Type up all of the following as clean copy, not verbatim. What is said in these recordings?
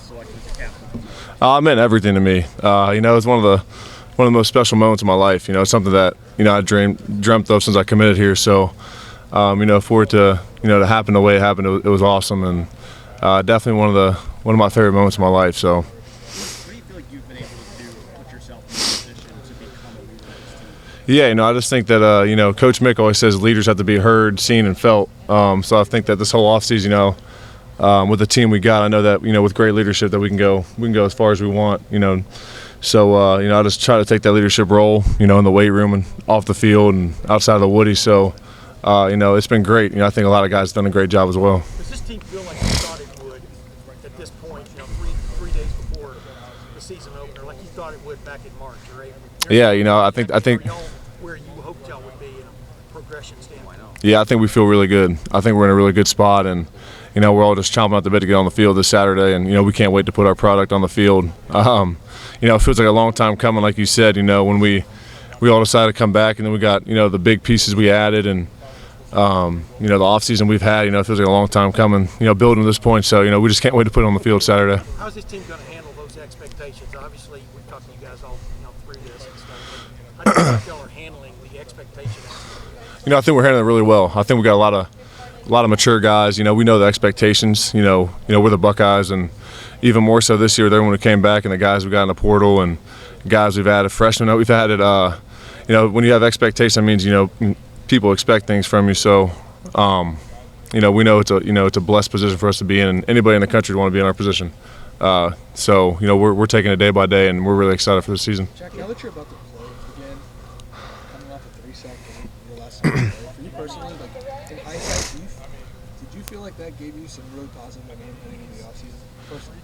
selection as a captain? It meant everything to me. It was one of the most special moments of my life. It's something that I dreamt of since I committed here. So, for it to to happen the way it happened, it was awesome, and definitely one of my favorite moments of my life. So. What do you feel like you've been able to do to put yourself in a position to become a leader of this team? Yeah, I just think that Coach Mick always says leaders have to be heard, seen, and felt. So I think that this whole offseason, with the team we got, I know that with great leadership that we can go as far as we want. So I just try to take that leadership role, in the weight room and off the field and outside of the Woody. So it's been great. I think a lot of guys have done a great job as well. Does this team feel like you thought it would at this point? Three days before the season opener, like you thought it would back in March or April? Yeah, I think where you hoped y'all would be in a progression standpoint. Yeah, I think we feel really good. I think we're in a really good spot, and we're all just chomping at the bit to get on the field this Saturday, and we can't wait to put our product on the field. It feels like a long time coming, like you said. When we all decided to come back, and then we got the big pieces we added, and the off season we've had. It feels like a long time coming. Building to this point, so we just can't wait to put it on the field Saturday. How's this team going to handle those expectations? Obviously, we've talked to you guys all through this and stuff. But how do you think y'all are handling the expectations? I think we're handling it really well. I think we got a lot of mature guys. We know the expectations. We're the Buckeyes, and even more so this year, everyone who came back and the guys we got in the portal and guys we've added, freshmen we've added. When you have expectations, that means people expect things from you. So, we know it's a blessed position for us to be in, and anybody in the country would want to be in our position. So we're taking it day by day, and we're really excited for the season. Jack, now that you're about to play again, coming off a 3-sack game, your last time for you personally, like in hindsight, did you feel like that gave you some really positive momentum heading into the offseason personally?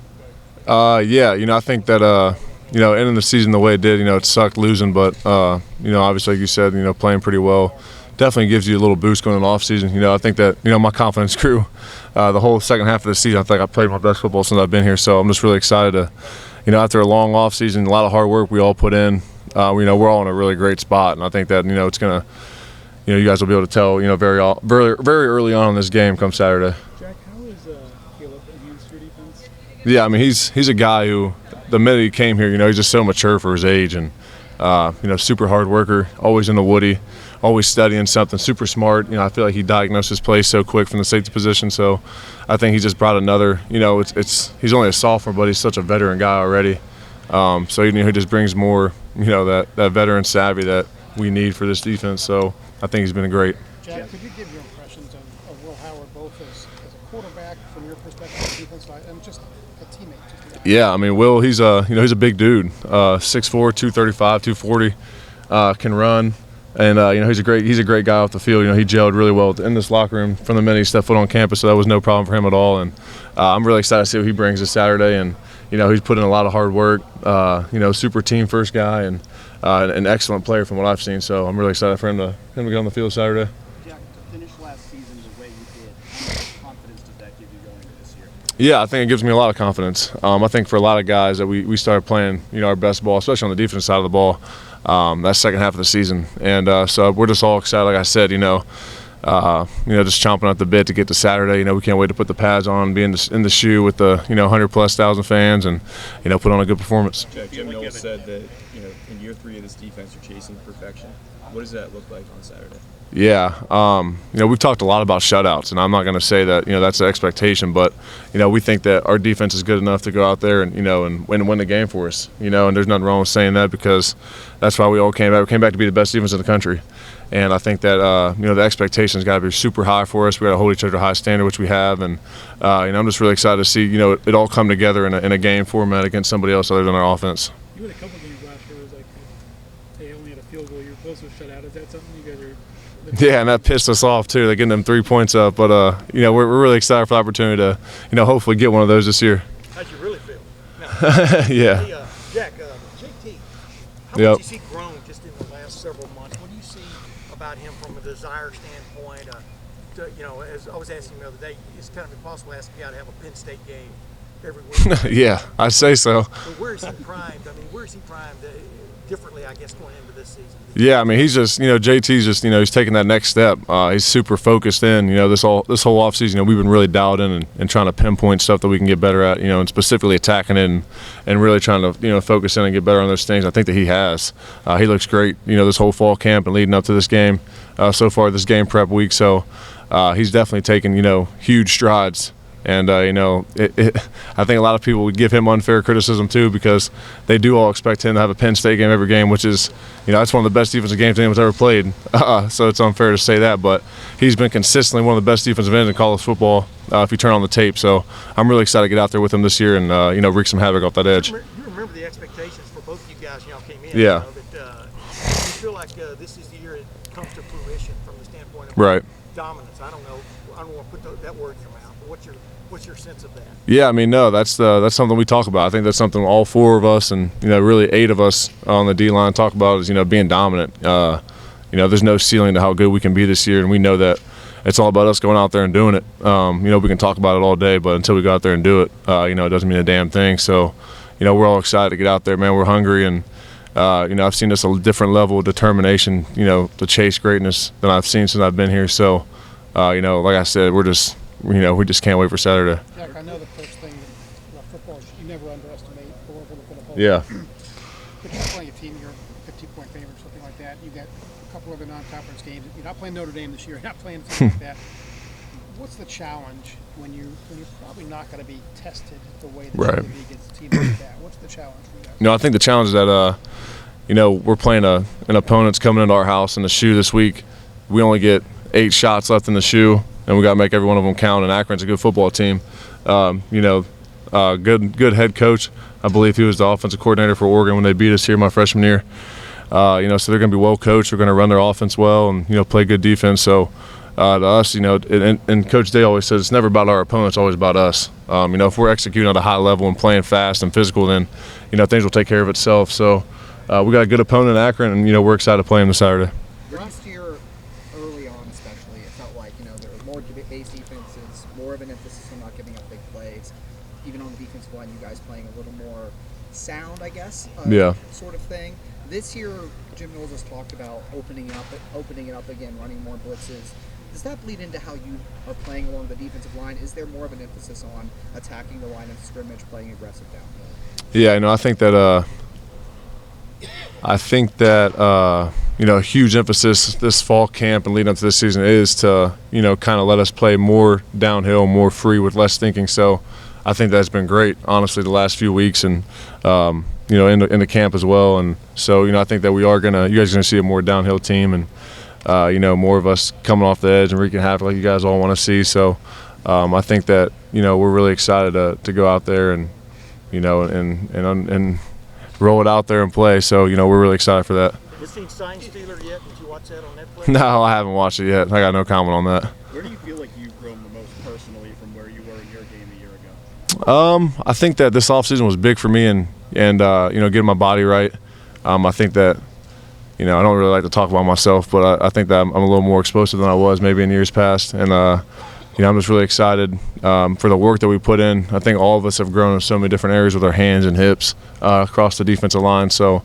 Yeah, I think that ending the season the way it did, it sucked losing, but obviously like you said, playing pretty well definitely gives you a little boost going into the offseason. I think that my confidence grew the whole second half of the season. I think I played my best football since I've been here, so I'm just really excited to after a long offseason, a lot of hard work we all put in, we're all in a really great spot, and I think that it's gonna you guys will be able to tell very early on in this game come Saturday. Jack, how is Caleb used your defense? Yeah, he's a guy who the minute he came here, he's just so mature for his age, and super hard worker, always in the Woody, always studying something, super smart. I feel like he diagnosed his play so quick from the safety position. So I think he just brought another. He's only a sophomore, but he's such a veteran guy already. So he just brings more, that veteran savvy that we need for this defense. So I think he's been great. Jack, could you give your impressions of Will Howard, both as a quarterback from your perspective, on the defense side, and just a teammate? Yeah, Will, he's a big dude, 6'4", 235, 240, can run, and he's a great guy off the field. He gelled really well in this locker room from the minute he stepped foot on campus, so that was no problem for him at all. And I'm really excited to see what he brings this Saturday. And he's put in a lot of hard work. Super team first guy and an excellent player from what I've seen. So I'm really excited for him to get on the field Saturday. Jack, to finish last season the way you did, how much confidence does that give you going into this year? Yeah, I think it gives me a lot of confidence. I think for a lot of guys that we started playing, our best ball, especially on the defensive side of the ball, that second half of the season. And so we're just all excited, like I said, just chomping at the bit to get to Saturday. We can't wait to put the pads on, be in the shoe with the 100,000+ fans, and put on a good performance. Jim Knowles said that in year 3 of this defense, you're chasing perfection. What does that look like on Saturday? Yeah, we've talked a lot about shutouts, and I'm not going to say that that's the expectation, but we think that our defense is good enough to go out there and and win the game for us. And there's nothing wrong with saying that, because that's why we all came back. We came back to be the best defense in the country, and I think that the expectations got to be super high for us. We got to hold each other to a high standard, which we have, and I'm just really excited to see it all come together in a game format against somebody else other than our offense. You had a couple games last year where it was like they only had a field goal, you were close to a shutout. Is that something you guys are? Yeah, and that pissed us off too. They're getting them 3 points up, but we're really excited for the opportunity to hopefully get one of those this year. How'd you really feel? Yeah. Hey, Jack, JT, how Yep. much has he grown just in the last several months? What do you see about him from a desire standpoint? As I was asking him the other day, it's kind of impossible to ask a guy to have a Penn State game every week. Yeah, I'd say so. But where is he primed? Where is he primed differently, I guess, going into this season? Yeah, I mean, he's just, JT's just, he's taking that next step. He's super focused in, this whole offseason, we've been really dialed in and trying to pinpoint stuff that we can get better at, and specifically attacking it and really trying to, focus in and get better on those things. I think that he has. He looks great, this whole fall camp and leading up to this game, so far this game prep week. So he's definitely taken, huge strides. And, I think a lot of people would give him unfair criticism, too, because they do all expect him to have a Penn State game every game, which is, that's one of the best defensive games anyone's ever played. So it's unfair to say that. But he's been consistently one of the best defensive ends in college football if you turn on the tape. So I'm really excited to get out there with him this year and, wreak some havoc off that edge. You remember the expectations for both of you guys when y'all came in. Yeah. You feel like this is the year it comes to fruition from the standpoint of Right. dominance. I don't want to put that word in your mouth, but what's your sense of that? Yeah, I mean, no, that's something we talk about. I think that's something all four of us and, really 8 of us on the D-line talk about is, being dominant. There's no ceiling to how good we can be this year, and we know that it's all about us going out there and doing it. We can talk about it all day, but until we go out there and do it, it doesn't mean a damn thing. So, we're all excited to get out there, man. We're hungry, and, I've seen this a different level of determination, to chase greatness than I've seen since I've been here. So, like I said, we just can't wait for Saturday. Jack, I know the first thing about football is you never underestimate the level of the opponent. Yeah. But you're playing a team, you're a 15-point favorite or something like that. You got a couple other non-conference games. You're not playing Notre Dame this year. You're not playing something like that. What's the challenge when you're probably not going to be tested the way that Right. you're going to be against a team like that? What's the challenge for you guys? I think the challenge is that, we're playing an opponent that's coming into our house in the shoe this week. We only get 8 shots left in the shoe, and we got to make every one of them count. And Akron's a good football team. Good head coach. I believe he was the offensive coordinator for Oregon when they beat us here my freshman year. So they're going to be well coached. They're going to run their offense well and play good defense. So to us, and Coach Day always says it's never about our opponent. It's always about us. If we're executing at a high level and playing fast and physical, then things will take care of itself. So we got a good opponent in Akron, and we're excited to play them this Saturday. Last year, early on especially, it felt like, there were more base defenses, more of an emphasis on not giving up big plays. Even on the defensive line, you guys playing a little more sound, I guess, Yeah. sort of thing. This year, Jim Knowles has talked about opening it up again, running more blitzes. Does that bleed into how you are playing along the defensive line? Is there more of an emphasis on attacking the line of scrimmage, playing aggressive downhill? Yeah, I think that a huge emphasis this fall camp and leading up to this season is to kind of let us play more downhill, more free with less thinking. So I think that's been great, honestly, the last few weeks and in the camp as well. And so I think that you guys are gonna see a more downhill team and more of us coming off the edge and wreaking havoc like you guys all want to see. So I think that we're really excited to go out there and and roll it out there and play. So we're really excited for that. You seen Sign Stealer yet? Did you watch that on Netflix? No, I haven't watched it yet. I got no comment on that. Where do you feel like you've grown the most personally from where you were in your game a year ago? I think that this offseason was big for me and getting my body right. I think that I don't really like to talk about myself, but I think that I'm a little more explosive than I was maybe in years past. And I'm just really excited for the work that we put in. I think all of us have grown in so many different areas with our hands and hips across the defensive line. So,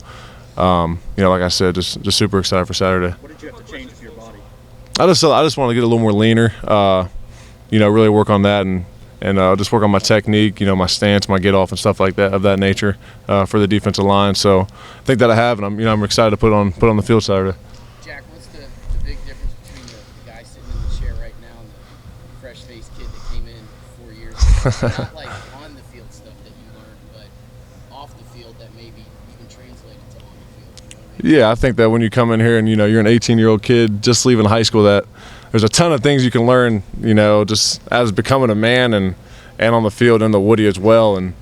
like I said, just super excited for Saturday. What did you have to change with your body? I just want to get a little more leaner. Really work on that and just work on my technique. My stance, my get off, and stuff like that of that nature for the defensive line. So I think that I have, and I'm excited to put on the field Saturday. Jack, what's the big difference between the guy sitting in the chair right now and the fresh-faced kid that came in 4 years ago? Not like on the field stuff that you learned, but off the field that maybe you can translate it to on the field. You know what I mean? Yeah, I think that when you come in here and you're an 18-year-old kid just leaving high school, that there's a ton of things you can learn, just as becoming a man and on the field and the Woody as well. And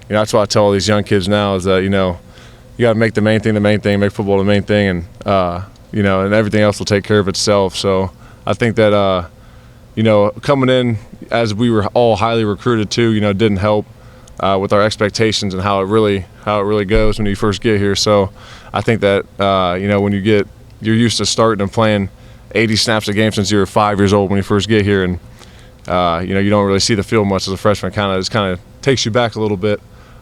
that's why I tell all these young kids now is that you got to make the main thing, make football the main thing, and and everything else will take care of itself. So I think that coming in as we were all highly recruited too, didn't help with our expectations and how it really goes when you first get here. So I think that when you're used to starting and playing 80 snaps a game since you were 5 years old when you first get here, and you don't really see the field much as a freshman. Kind of takes you back a little bit.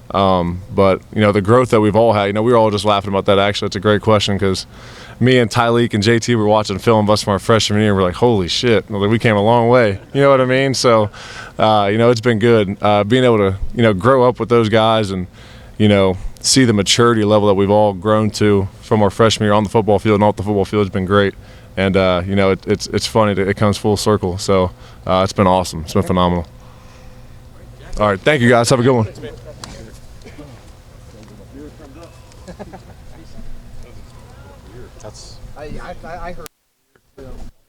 But the growth that we've all had, we were all just laughing about that. Actually, it's a great question because me and Tyleek and JT were watching film of us from our freshman year. And we're like, holy shit, we came a long way. You know what I mean? So, it's been good being able to grow up with those guys and see the maturity level that we've all grown to from our freshman year on the football field and off the football field has been great. And it's funny that it comes full circle. So it's been awesome. It's been phenomenal. All right, thank you guys. Have a good one. I heard.